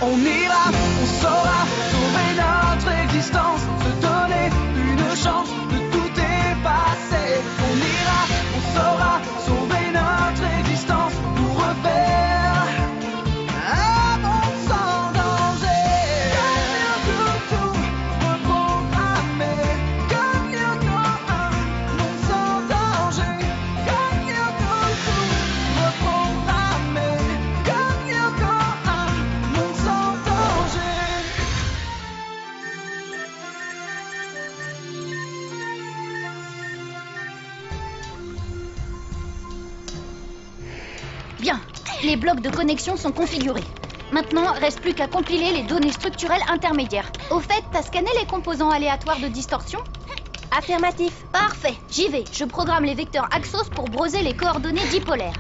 On ira, on saura sauver notre existence, se donner une chance de tout effacer. On ira, on saura sauver notre existence pour refaire un monde sans danger. Comme tout reprogrammer, comme un monde sans danger. Comme tout reprogrammer, comme un monde sans danger. Bien, les blocs de connexion sont configurés. Maintenant, reste plus qu'à compiler les données structurelles intermédiaires. Au fait, t'as scanné les composants aléatoires de distorsion? Affirmatif. Parfait, j'y vais. Je programme les vecteurs Axos pour broser les coordonnées dipolaires.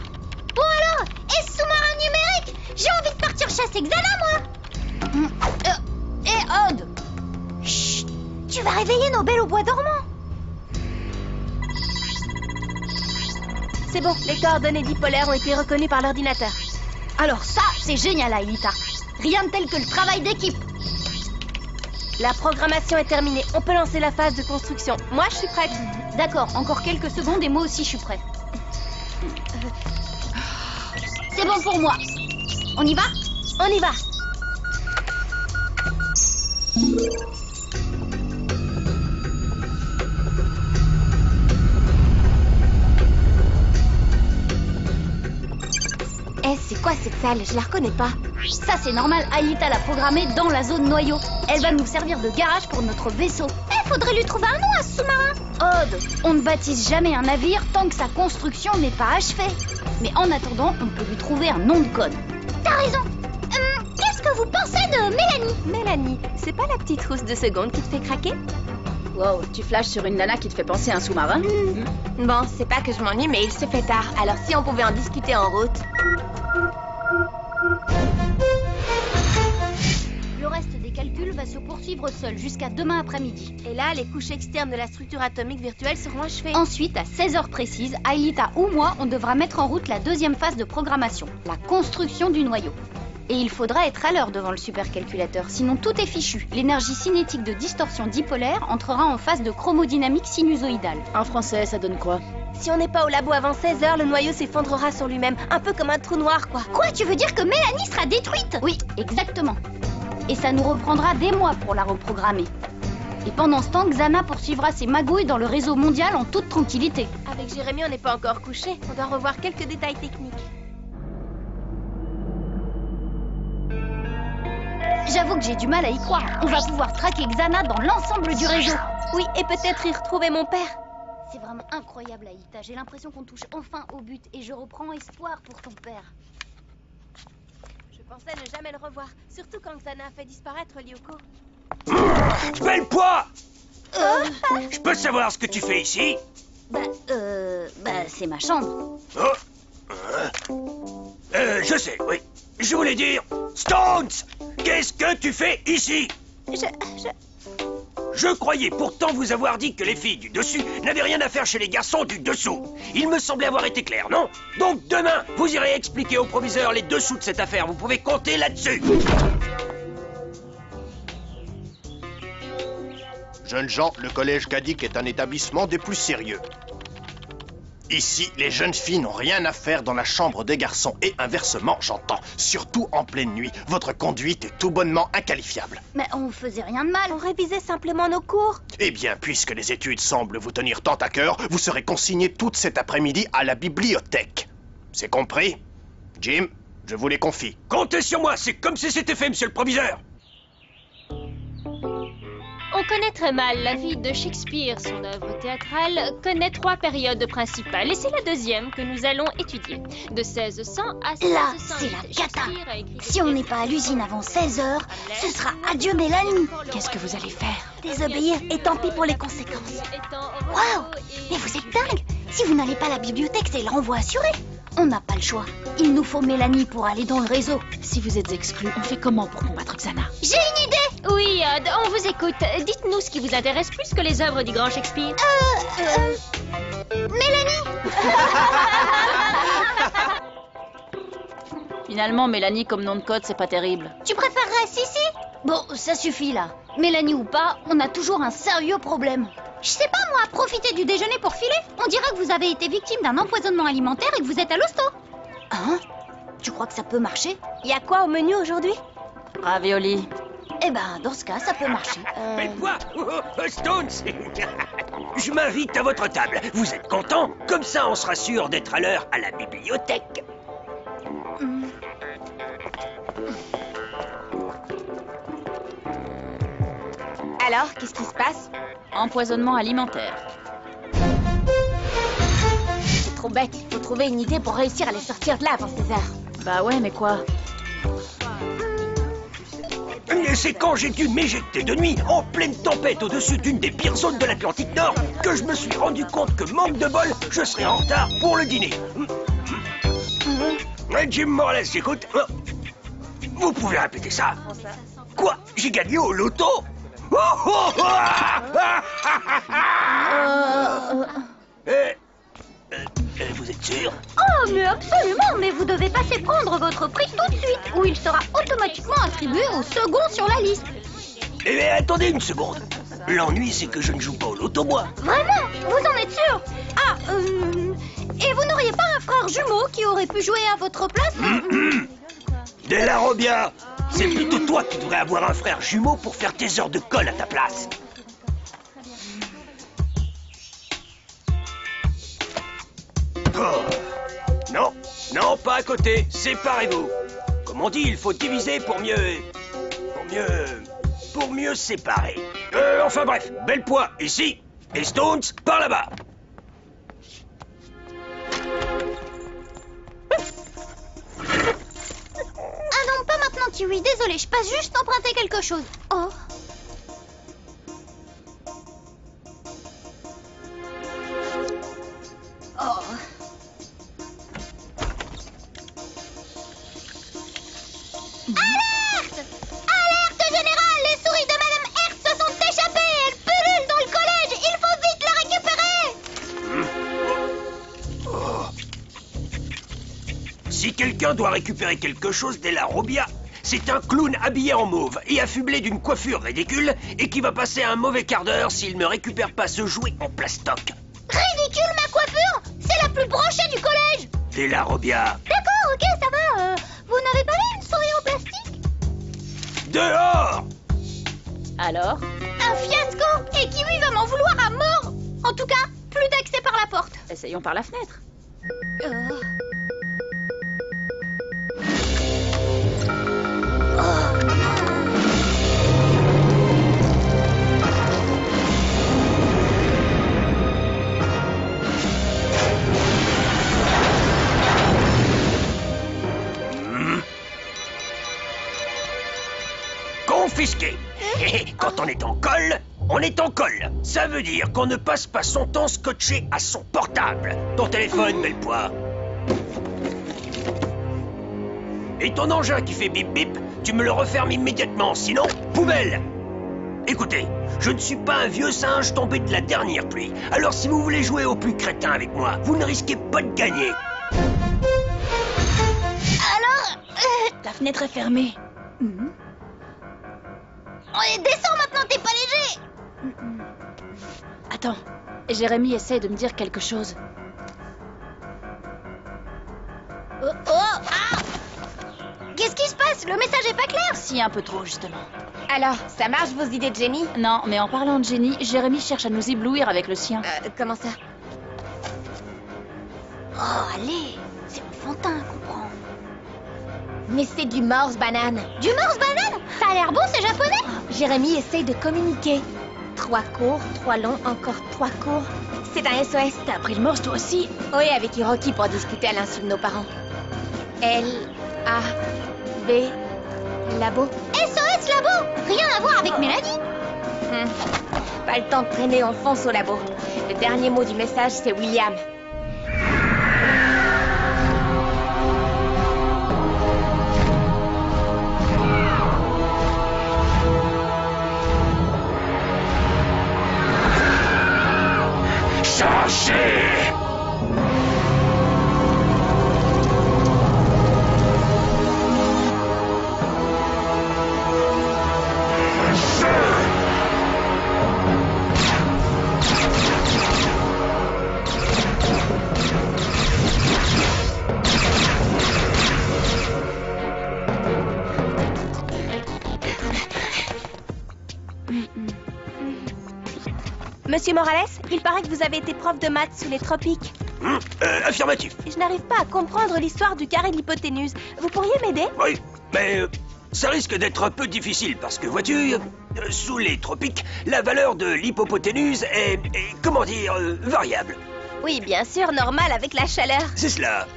Bon alors, et ce sous-marin numérique? J'ai envie de partir chasser Xana, moi. Et Odd! Chut, tu vas réveiller nos belles au bois dormant. C'est bon, les coordonnées dipolaires ont été reconnues par l'ordinateur. Alors ça, c'est génial, Aelita. Rien de tel que le travail d'équipe. La programmation est terminée. On peut lancer la phase de construction. Moi, je suis prête. D'accord, encore quelques secondes et moi aussi je suis prêt. C'est bon pour moi. On y va? On y va. C'est quoi cette salle? Je la reconnais pas. Ça c'est normal, Aelita l'a programmée dans la zone noyau. Elle va nous servir de garage pour notre vaisseau. Faudrait lui trouver un nom à ce sous-marin. Odd, on ne baptise jamais un navire tant que sa construction n'est pas achevée. Mais en attendant, on peut lui trouver un nom de code. T'as raison. Qu'est-ce que vous pensez de Mélanie? Mélanie, c'est pas la petite rousse de seconde qui te fait craquer? Wow, tu flashes sur une nana qui te fait penser à un sous-marin? Bon, c'est pas que je m'ennuie, mais il se fait tard. Alors si on pouvait en discuter en route. Le reste des calculs va se poursuivre seul jusqu'à demain après-midi. Et là, les couches externes de la structure atomique virtuelle seront achevées. Ensuite, à 16h précises, Aelita ou moi, on devra mettre en route la deuxième phase de programmation, la construction du noyau. Et il faudra être à l'heure devant le supercalculateur, sinon tout est fichu. L'énergie cinétique de distorsion dipolaire entrera en phase de chromodynamique sinusoïdale. En français, ça donne quoi? Si on n'est pas au labo avant 16h, le noyau s'effondrera sur lui-même, un peu comme un trou noir, quoi. Quoi, tu veux dire que Mélanie sera détruite? Oui, exactement. Et ça nous reprendra des mois pour la reprogrammer. Et pendant ce temps, Xana poursuivra ses magouilles dans le réseau mondial en toute tranquillité. Avec Jérémy, on n'est pas encore couché. On doit revoir quelques détails techniques. J'avoue que j'ai du mal à y croire. On va pouvoir traquer Xana dans l'ensemble du réseau. Oui, et peut-être y retrouver mon père. C'est vraiment incroyable, Aelita. J'ai l'impression qu'on touche enfin au but et je reprends espoir pour ton père. Je pensais ne jamais le revoir, surtout quand Xana a fait disparaître Lyoko. Belle poids! Je peux savoir ce que tu fais ici? C'est ma chambre. Je sais, oui. Je voulais dire... Stones! Qu'est-ce que tu fais ici? Je croyais pourtant vous avoir dit que les filles du dessus n'avaient rien à faire chez les garçons du dessous. Il me semblait avoir été clair, non? Donc demain, vous irez expliquer au proviseur les dessous de cette affaire. Vous pouvez compter là-dessus. Jeunes gens, le collège Kadik est un établissement des plus sérieux. Ici, les jeunes filles n'ont rien à faire dans la chambre des garçons et inversement, j'entends. Surtout en pleine nuit, votre conduite est tout bonnement inqualifiable. Mais on faisait rien de mal. On révisait simplement nos cours. Eh bien, puisque les études semblent vous tenir tant à cœur, vous serez consigné toute cet après-midi à la bibliothèque. C'est compris? Jim, je vous les confie. Comptez sur moi, c'est comme si c'était fait, monsieur le proviseur. On connaît très mal la vie de Shakespeare. Son œuvre théâtrale connaît 3 périodes principales et c'est la deuxième que nous allons étudier. De 1600 à 1600. Là, c'est la cata. Si on n'est pas à l'usine avant 16h, ce sera adieu Mélanie. Qu'est-ce que vous allez faire? Désobéir et tant pis pour les conséquences. Waouh! Mais vous êtes dingue! Si vous n'allez pas à la bibliothèque, c'est l'envoi assuré. On n'a pas le choix. Il nous faut Mélanie pour aller dans le réseau. Si vous êtes exclus, on fait comment pour combattre Xana? J'ai une idée! Oui, on vous écoute. Dites-nous ce qui vous intéresse plus que les œuvres du grand Shakespeare. Mélanie! Finalement, Mélanie comme nom de code, c'est pas terrible. Tu préférerais Sissi? Bon, ça suffit là. Mélanie ou pas, on a toujours un sérieux problème. Je sais pas moi, profiter du déjeuner pour filer? On dirait que vous avez été victime d'un empoisonnement alimentaire et que vous êtes à l'hosto. Hein? Tu crois que ça peut marcher? Y a quoi au menu aujourd'hui? Ravioli. Eh ben, dans ce cas, ça peut marcher. Belle poids Stones Je m'invite à votre table. Vous êtes content? Comme ça, on sera sûr d'être à l'heure à la bibliothèque. Alors, qu'est-ce qui se passe? Empoisonnement alimentaire. C'est trop bête. Faut trouver une idée pour réussir à les sortir de là avant 16 heures. Bah ouais, mais quoi? Mais c'est quand j'ai dû m'éjecter de nuit, en pleine tempête au-dessus d'une des pires zones de l'Atlantique Nord, que je me suis rendu compte que, manque de bol, je serais en retard pour le dîner. Jim Morales, j'écoute. Vous pouvez répéter ça? Quoi? J'ai gagné au loto? Vous êtes sûr? Oh, mais absolument, mais vous devez passer prendre votre prix tout de suite, ou il sera automatiquement attribué au second sur la liste. Eh bien, attendez une seconde. L'ennui, c'est que je ne joue pas au loto, moi. Vraiment? Vous en êtes sûr? Ah, et vous n'auriez pas un frère jumeau qui aurait pu jouer à votre place? De la Robia, c'est plutôt toi qui devrais avoir un frère jumeau pour faire tes heures de colle à ta place. Oh. Non, non, pas à côté. Séparez-vous. Comme on dit, il faut diviser pour mieux séparer. Enfin bref, belle poids ici et Stones par là-bas. Ah non, pas maintenant, Kiwi. Désolé, je passe juste emprunter quelque chose. Oh. Oh. Alerte! Alerte générale! Les souris de Madame Hertz se sont échappées! Elles pullulent dans le collège! Il faut vite la récupérer! Si quelqu'un doit récupérer quelque chose de la Robia, c'est un clown habillé en mauve et affublé d'une coiffure ridicule et qui va passer un mauvais quart d'heure s'il ne récupère pas ce jouet en plastoc. Ridicule, ma coiffure! C'est la plus brochée du collège! De la Robia. D'accord, ok, ça va. Vous n'avez pas vu une souris en plastique? Dehors! Alors? Un fiasco! Et Kiwi va m'en vouloir à mort! En tout cas, plus d'accès par la porte. Essayons par la fenêtre. Confisqué. Quand on est en colle, on est en colle. Ça veut dire qu'on ne passe pas son temps scotché à son portable. Ton téléphone, belle poire. Et ton engin qui fait bip bip, tu me le refermes immédiatement, sinon, poubelle. Écoutez, je ne suis pas un vieux singe tombé de la dernière pluie. Alors si vous voulez jouer au plus crétin avec moi, vous ne risquez pas de gagner. Alors, La fenêtre est fermée. descends maintenant, t'es pas léger! Attends, Jérémy essaie de me dire quelque chose. Qu'est-ce qui se passe? Le message est pas clair? Si, un peu trop, justement. Alors, ça marche vos idées de génie? Non, mais en parlant de génie, Jérémy cherche à nous éblouir avec le sien. Comment ça? Oh, allez, c'est enfantin, comprends. Mais c'est du morse banane. Du morse banane? Ça a l'air bon, c'est japonais? Jérémy essaye de communiquer. 3 courts, 3 longs, encore 3 courts. C'est un SOS. T'as appris le morse toi aussi? Oui, avec Hiroki pour discuter à l'insu de nos parents. L-A-B... Labo. SOS Labo! Rien à voir avec Mélanie? Pas le temps de traîner, on fonce au labo. Le dernier mot du message, c'est William. Monsieur Morales, il paraît que vous avez été prof de maths sous les tropiques. Affirmatif. Je n'arrive pas à comprendre l'histoire du carré de l'hypoténuse. Vous pourriez m'aider? Oui, mais ça risque d'être un peu difficile parce que, vois-tu, sous les tropiques, la valeur de l'hypoténuse est comment dire, variable. Oui, bien sûr, normal avec la chaleur. C'est cela.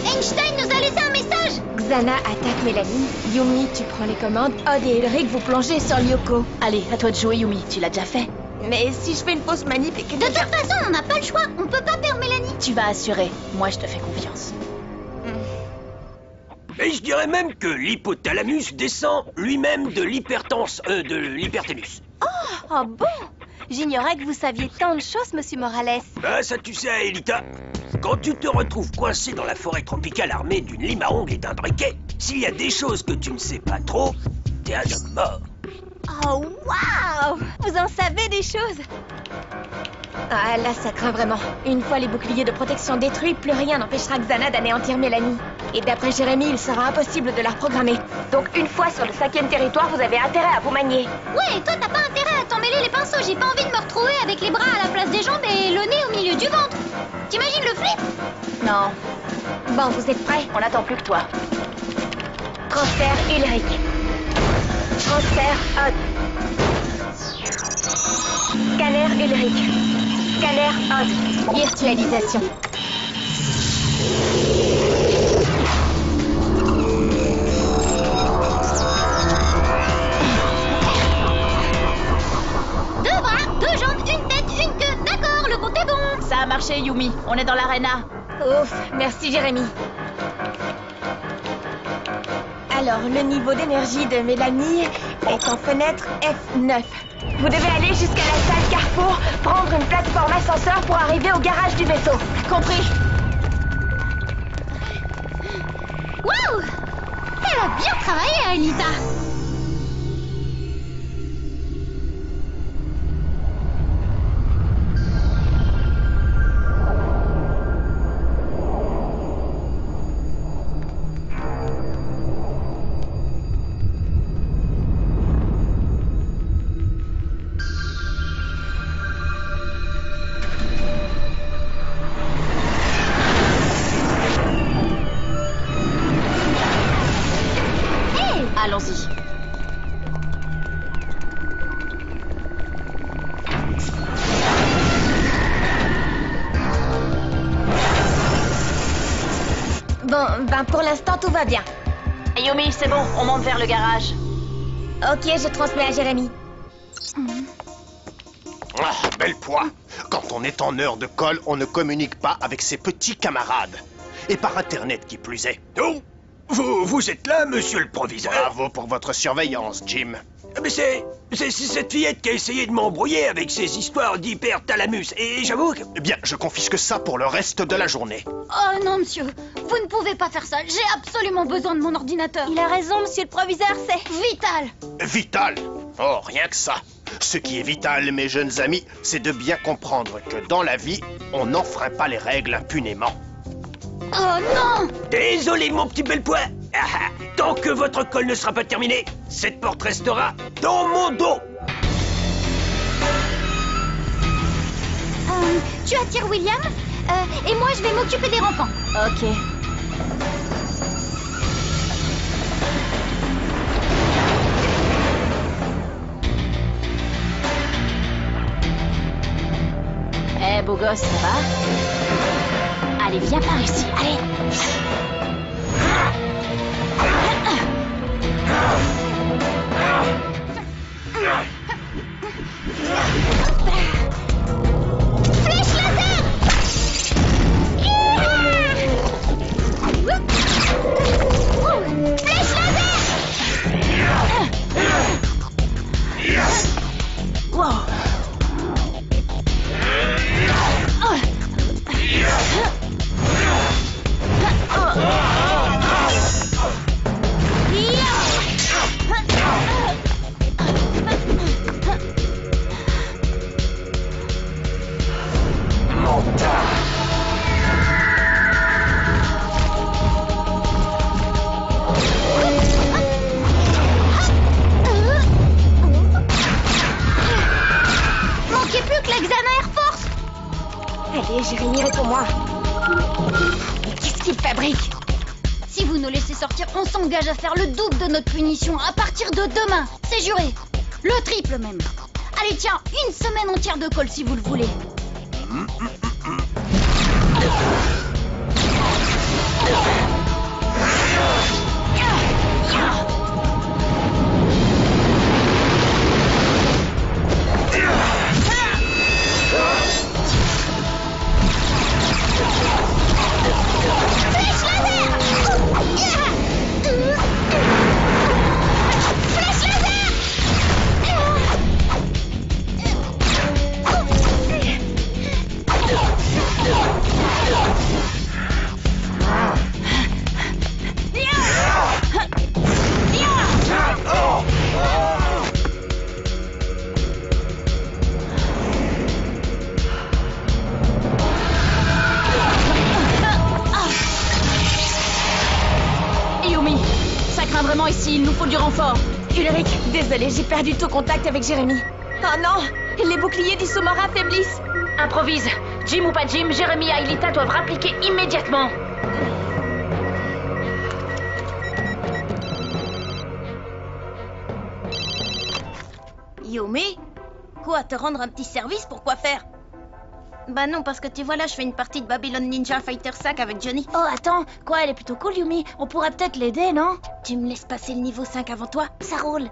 Einstein nous a laissé un message. Xana attaque Mélanie. Yumi, tu prends les commandes. Odd et Ulrich, vous plongez sur Lyoko. Allez, à toi de jouer, Yumi. Tu l'as déjà fait. Mais si je fais une fausse manip et que... De toute façon, on n'a pas le choix. On peut pas perdre Mélanie. Tu vas assurer. Moi, je te fais confiance. Et je dirais même que l'hypothalamus descend lui-même de l'hyperténus. Oh bon? J'ignorais que vous saviez tant de choses, monsieur Morales. Ah, ça tu sais, Elita. Quand tu te retrouves coincé dans la forêt tropicale armé d'une lime à ongles et d'un briquet, s'il y a des choses que tu ne sais pas trop, t'es un homme mort. Oh, waouh! Vous en savez des choses. Ah, là, ça craint vraiment. Une fois les boucliers de protection détruits, plus rien n'empêchera Xana d'anéantir Mélanie. Et d'après Jérémy, il sera impossible de la reprogrammer. Donc, une fois sur le 5e territoire, vous avez intérêt à vous manier. Ouais, et toi, t'as pas intérêt à t'emmêler les pinceaux. J'ai pas envie de me retrouver avec les bras à la place des jambes et le nez au milieu du ventre. T'imagines le flip? Non, Bon, vous êtes prêts? on n'attend plus que toi. Transfert Ulrich. Transfert Odd. Scanner Ulrich. Scanner Odd. Virtualisation. Deux bras, deux jambes, une tête, une queue. D'accord, le compte est bon. Ça a marché, Yumi. On est dans l'arena. Ouf, merci Jérémy. Alors, le niveau d'énergie de Mélanie est en fenêtre F9. Vous devez aller jusqu'à la salle Carrefour, prendre une plateforme ascenseur pour arriver au garage du vaisseau. Compris. Waouh! Elle a bien travaillé, Anita. Allons-y. Bon, ben pour l'instant tout va bien. Yumi, c'est bon, on monte vers le garage. Ok, je transmets à Jérémy. Ah, belle poids. Quand on est en heure de colle, on ne communique pas avec ses petits camarades. Et par Internet qui plus est. Oh, vous êtes là, monsieur le proviseur? Bravo pour votre surveillance, Jim. Mais c'est cette fillette qui a essayé de m'embrouiller avec ses histoires d'hyperthalamus. Et j'avoue que... Eh bien, je confisque ça pour le reste de la journée. Oh non, monsieur. Vous ne pouvez pas faire ça. J'ai absolument besoin de mon ordinateur. Il a raison, monsieur le proviseur, c'est... Vital. Vital? Oh, rien que ça. Ce qui est vital, mes jeunes amis, c'est de bien comprendre que dans la vie, on n'enfreint pas les règles impunément. Oh non! Désolé, mon petit bel pois. Tant que votre colle ne sera pas terminée, cette porte restera dans mon dos. Tu attires William et moi je vais m'occuper des rampants. Ok. Eh, beau gosse, ça va? Allez, viens par ici, allez. Flèche laser! Flèche laser! Wow. Allez, Jérémy, réponds-moi. Mais qu'est-ce qu'il fabrique? Si vous nous laissez sortir, on s'engage à faire le double de notre punition à partir de demain. C'est juré. Le triple même. Allez, tiens, une semaine entière de colle si vous le voulez. Vraiment ici, il nous faut du renfort. Ulrich, désolé, j'ai perdu tout contact avec Jérémy. Oh non, les boucliers d'Isomora faiblissent. Improvise. Jim ou pas Jim, Jérémy et Aelita doivent rappliquer immédiatement. Yumi? Quoi, te rendre un petit service? Pour quoi faire? Bah non, parce que tu vois là, je fais une partie de Babylon Ninja Fighter 5 avec Johnny. Oh, attends, quoi, elle est plutôt cool, Yumi. On pourrait peut-être l'aider, non? Tu me laisses passer le niveau 5 avant toi? Ça roule.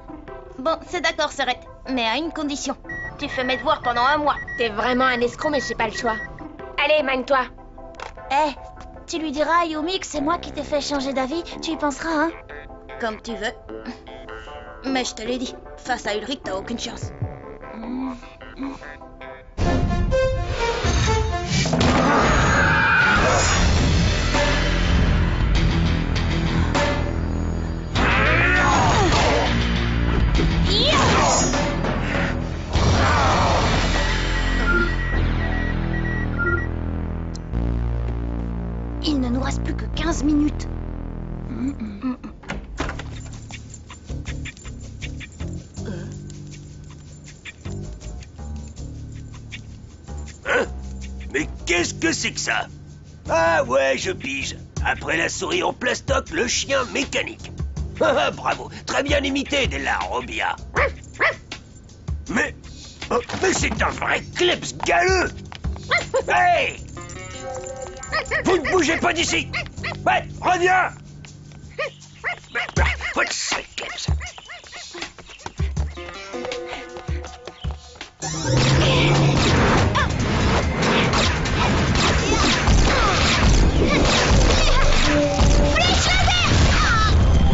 Bon, c'est d'accord, Serette. Mais à une condition. Tu fais mes devoirs pendant 1 mois. T'es vraiment un escroc, mais j'ai pas le choix. Allez, mine-toi. Eh, tu lui diras à Yumi que c'est moi qui t'ai fait changer d'avis. Tu y penseras, hein? Comme tu veux. Mais je te l'ai dit, face à Ulrich, t'as aucune chance. Il ne nous reste plus que 15 minutes. Hein? Mais qu'est-ce que c'est que ça? Ah ouais, je pige. Après la souris en plastoc, le chien mécanique. Ah, bravo, très bien imité, Della Robbia. Mais c'est un vrai kleps galeux. Hey! Vous ne bougez pas d'ici. Ouais, reviens. Votre sale kleps.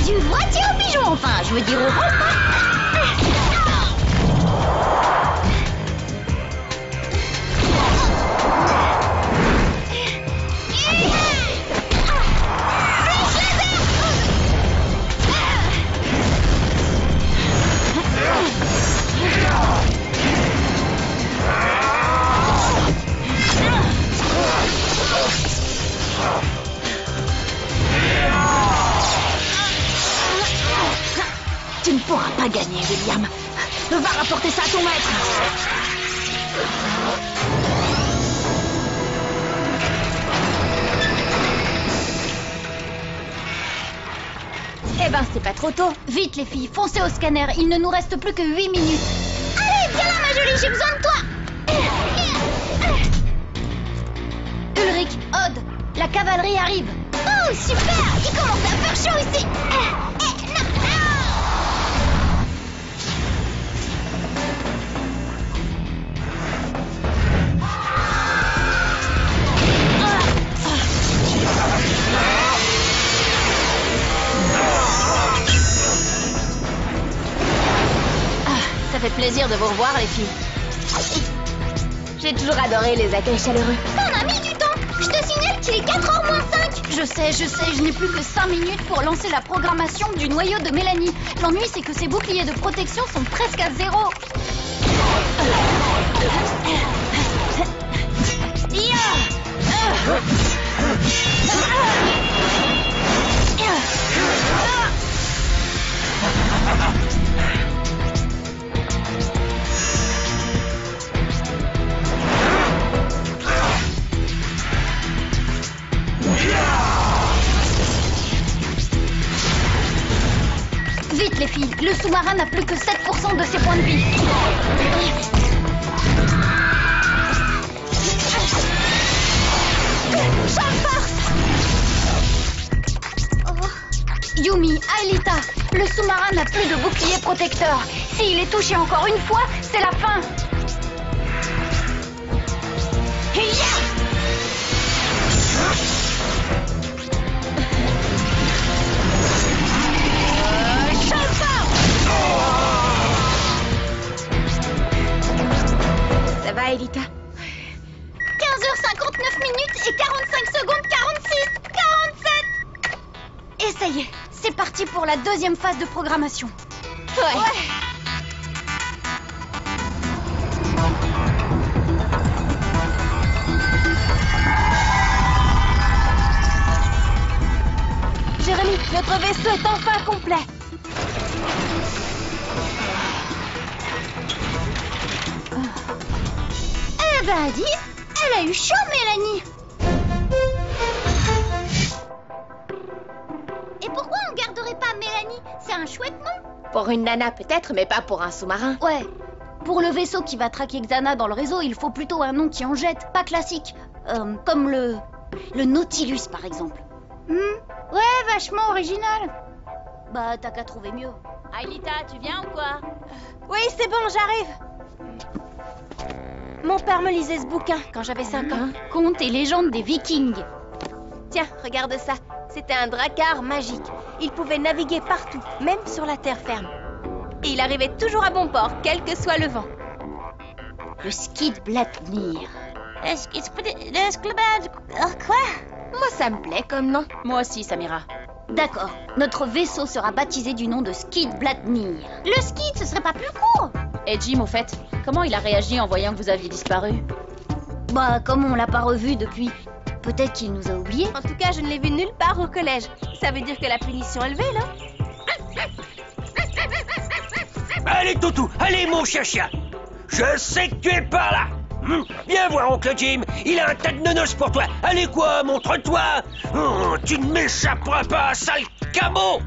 Du droitier au pigeon, enfin, je veux dire au rond. Tu ne pourras pas gagner, William. Va rapporter ça à ton maître. Eh ben, c'est pas trop tôt. Vite, les filles, foncez au scanner. Il ne nous reste plus que 8 minutes. Allez, viens là, ma jolie, j'ai besoin de toi. Ulrich, Odd, la cavalerie arrive. Oh, super. Il commence à faire chaud ici. Ça fait plaisir de vous revoir, les filles. J'ai toujours adoré les accueils chaleureux. On a mis du temps. Je te signale qu'il est 4h moins 5. Je sais, je n'ai plus que 5 minutes pour lancer la programmation du noyau de Mélanie. L'ennui, c'est que ces boucliers de protection sont presque à 0. les filles. Le sous-marin n'a plus que 7% de ses points de vie. Yumi, Aelita, le sous-marin n'a plus de bouclier protecteur. S'il est touché encore une fois, c'est la fin. Ça va, Aelita? 15h59 minutes et 45 secondes 46, 47. Et ça y est, c'est parti pour la deuxième phase de programmation. Ouais. Jérémy, notre vaisseau est enfin complet. Eh ben, dis, elle a eu chaud, Mélanie. Et pourquoi on garderait pas Mélanie? C'est un chouette nom. Pour une nana peut-être, mais pas pour un sous-marin. Ouais. Pour le vaisseau qui va traquer Xana dans le réseau, il faut plutôt un nom qui en jette, pas classique. Comme le Nautilus, par exemple. Ouais, vachement original. Bah, t'as qu'à trouver mieux. Aelita, tu viens ou quoi? Oui, c'est bon, j'arrive. Mon père me lisait ce bouquin quand j'avais 5 ans. Contes et légendes des Vikings. Tiens, regarde ça. C'était un drakkar magique. Il pouvait naviguer partout, même sur la terre ferme. Et il arrivait toujours à bon port, quel que soit le vent. Le Skidbladnir. Quoi? Moi, ça me plaît comme nom. Moi aussi, Samira. D'accord. Notre vaisseau sera baptisé du nom de Skidbladnir. Le Skid, ce serait pas plus court? Et Jim, au fait, comment il a réagi en voyant que vous aviez disparu? Bah, comme on l'a pas revu depuis, peut-être qu'il nous a oubliés. En tout cas, je ne l'ai vu nulle part au collège. Ça veut dire que la punition est levée, là? Allez, Toutou, allez, mon chien. Je sais que tu es par là. Viens voir oncle Jim, il a un tas de nonos pour toi. Allez quoi, montre-toi. Tu ne m'échapperas pas, sale cabot.